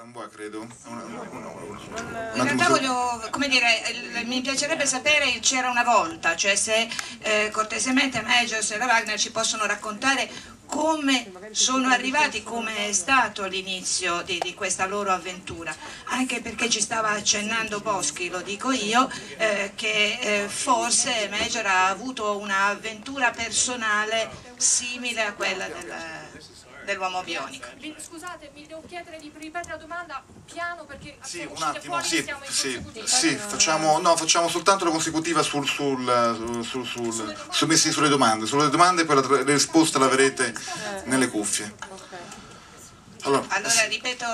non vuoi, credo. In realtà voglio, come dire, mi piacerebbe sapere il c'era una volta, cioè se cortesemente Majors e la Wagner ci possono raccontare come sono arrivati, come è stato l'inizio di questa loro avventura, anche perché ci stava accennando Boschi, lo dico io, che forse Major ha avuto un'avventura personale simile a quella dell'uomo bionico. Scusate, mi devo chiedere di ripetere la domanda piano perché sì, un attimo, attimo, fuori, sì, facciamo soltanto la consecutiva sulle domande, poi la risposta l'avrete nelle cuffie. Allora ripeto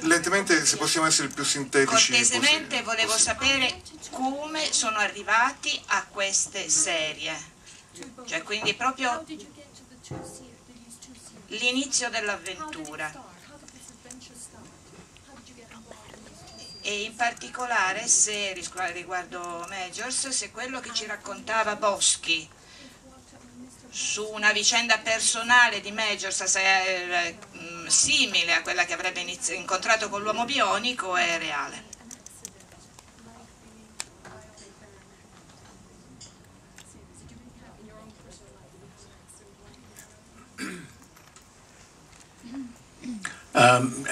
lentamente, se possiamo essere più sintetici. Cortesemente volevo sapere come sono arrivati a queste serie, cioè quindi proprio l'inizio dell'avventura, e in particolare se riguardo Majors, se quello che ci raccontava Boschi su una vicenda personale di Majors simile a quella che avrebbe incontrato con l'uomo bionico è reale.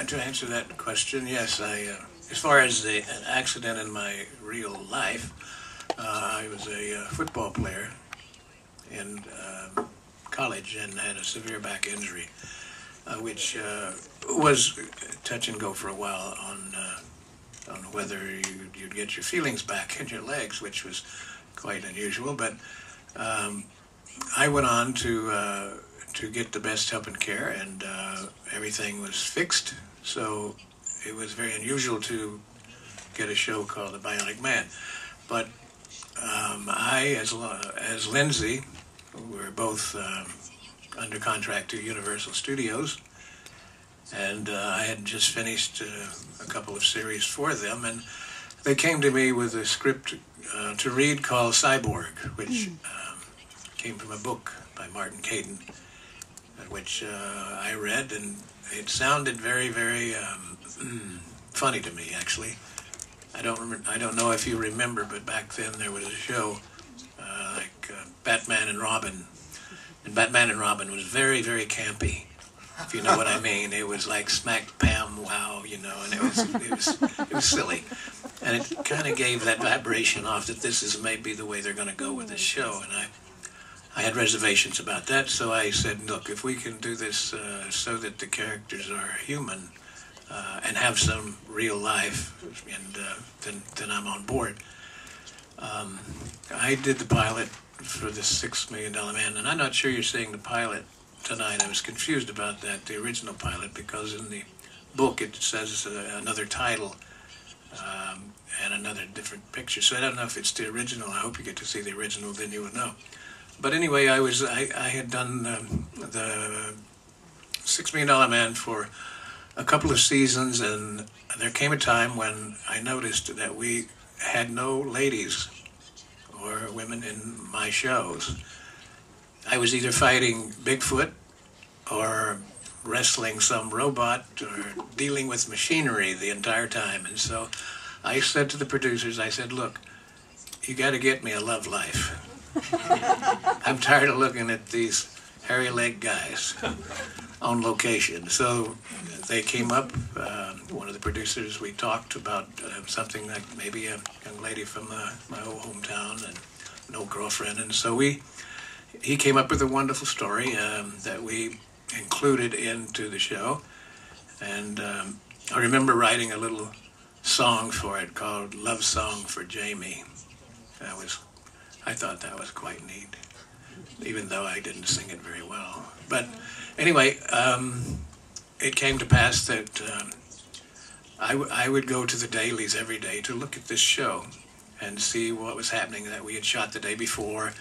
To answer that question, yes, as far as an accident in my real life, I was a football player in college and had a severe back injury, which was touch and go for a while on whether you'd get your feelings back in your legs, which was quite unusual. But I went on to get the best help and care, and everything was fixed. So it was very unusual to get a show called The Bionic Man. But I, as Lindsay, were both under contract to Universal Studios, and I had just finished a couple of series for them, and they came to me with a script to read called Cyborg, which came from a book by Martin Caidin, which I read, and it sounded very, very funny to me, actually. I don't know if you remember, but back then there was a show like Batman and Robin, and Batman and Robin was very, very campy, if you know what I mean. It was like smack, pam, wow, you know, and it was silly, and it kind of gave that vibration off that this is maybe the way they're going to go with this show, and I had reservations about that, so I said, look, if we can do this so that the characters are human and have some real life, and then I'm on board. I did the pilot for the $6 Million Man, and I'm not sure you're saying the pilot tonight. I was confused about that, the original pilot, because in the book it says another title and another different picture, so I don't know if it's the original. I hope you get to see the original, then you will know. But anyway, I had done the $6 Million Man for a couple of seasons, and there came a time when I noticed that we had no ladies or women in my shows. I was either fighting Bigfoot or wrestling some robot or dealing with machinery the entire time. And so I said to the producers, I said, look, you got to get me a love life. I'm tired of looking at these hairy-legged guys on location. So they came up, one of the producers, we talked about something like maybe a young lady from my old hometown and an old girlfriend. And so he came up with a wonderful story that we included into the show. And I remember writing a little song for it called Love Song for Jamie. I thought that was quite neat, even though I didn't sing it very well. But anyway, it came to pass that I would go to the dailies every day to look at this show and see what was happening that we had shot the day before.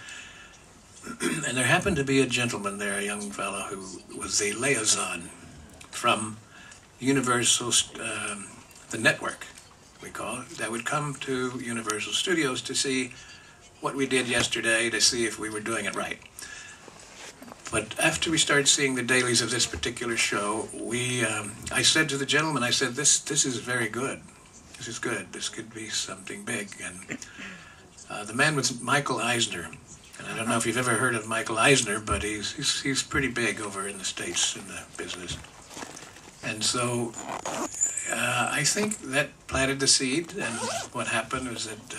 And there happened to be a gentleman there, a young fellow who was the liaison from Universal, the network, we call it, that would come to Universal Studios to see what we did yesterday, to see if we were doing it right. But after we started seeing the dailies of this particular show, I said to the gentleman, I said, this is very good. This is good. This could be something big. And the man was Michael Eisner. And I don't know if you've ever heard of Michael Eisner, but he's pretty big over in the States in the business. And so I think that planted the seed. And what happened was that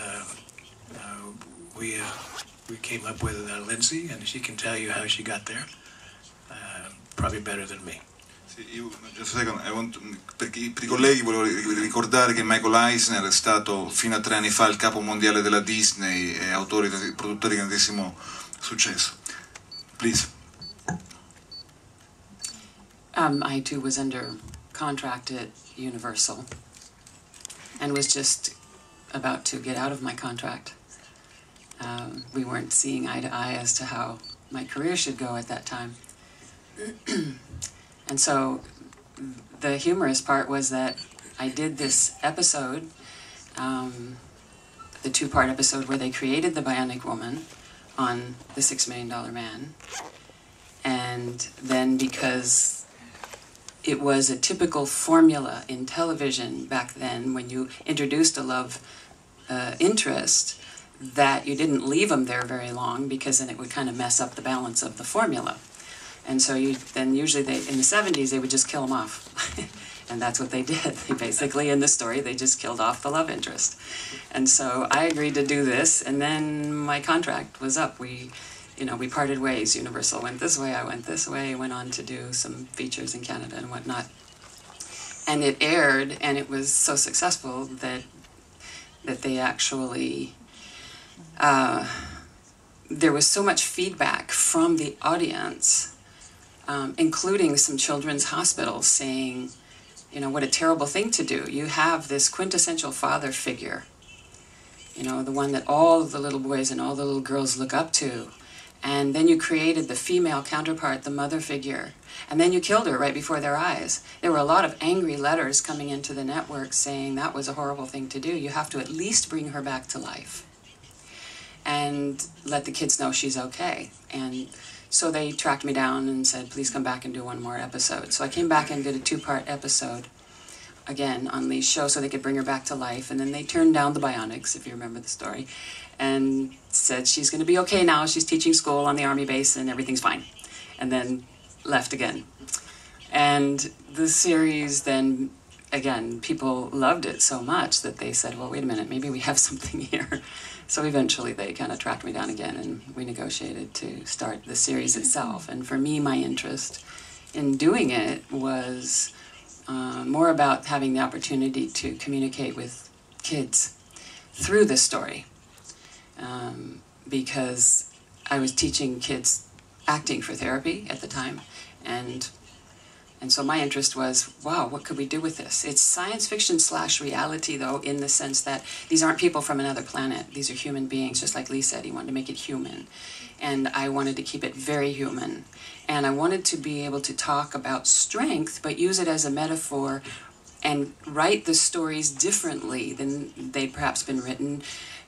we came up with Lindsay, and she can tell you how she got there, probably better than me. Per i colleghi volevo ricordare che Michael Eisner è stato fino a 3 anni fa il capo mondiale della Disney e produttore di grandissimo successo. Please. I too was under contract at Universal and was just about to get out of my contract. We weren't seeing eye to eye as to how my career should go at that time. And so the humorous part was that I did this episode, the 2-part episode where they created the Bionic Woman on the $6 Million Man. And then because it was a typical formula in television back then when you introduced a love interest, that you didn't leave them there very long because then it would kind of mess up the balance of the formula. And so then usually in the 70s they would just kill them off. And that's what they did. They basically, in the story, they just killed off the love interest. And so I agreed to do this, and then my contract was up. We parted ways. Universal went this way, I went this way, went on to do some features in Canada and whatnot. And it aired, and it was so successful that they actually... there was so much feedback from the audience, including some children's hospitals saying, what a terrible thing to do. You have this quintessential father figure, the one that all the little boys and all the little girls look up to. And then you created the female counterpart, the mother figure, and then you killed her right before their eyes. There were a lot of angry letters coming into the network saying that was a horrible thing to do. You have to at least bring her back to life and let the kids know she's okay. And so they tracked me down and said, please come back and do 1 more episode. So I came back and did a 2-part episode, again, on Lee's show so they could bring her back to life. And then they turned down the Bionics, if you remember the story, and said she's going to be okay now. She's teaching school on the Army base and everything's fine. And then left again. And the series then, again, people loved it so much that they said, well, wait a minute, maybe we have something here. So eventually they kind of tracked me down again and we negotiated to start the series itself. And for me, my interest in doing it was more about having the opportunity to communicate with kids through this story. Because I was teaching kids acting for therapy at the time, and so my interest was, wow, what could we do with this? It's science fiction / reality, though, in the sense that these aren't people from another planet. These are human beings, just like Lee said. He wanted to make it human. And I wanted to keep it very human. And I wanted to be able to talk about strength, but use it as a metaphor and write the stories differently than they'd perhaps been written,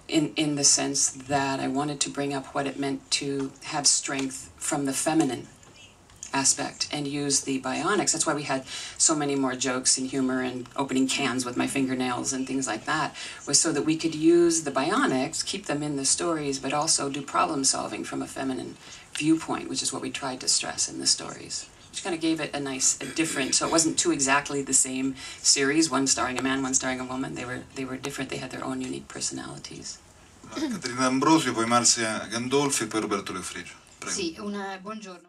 in the sense that I wanted to bring up what it meant to have strength from the feminine aspect and use the bionics. That's why we had so many more jokes and humor and opening cans with my fingernails and things like that, was so that we could use the bionics, keep them in the stories, but also do problem solving from a feminine viewpoint, which is what we tried to stress in the stories. Which kind of gave it a different, so it wasn't two exactly the same series, one starring a man, one starring a woman. They were different, they had their own unique personalities. Caterina D'Ambrosio, poi Marzia Gandolfi e poi Roberto Leofrigio. Prego. Sì, buongiorno.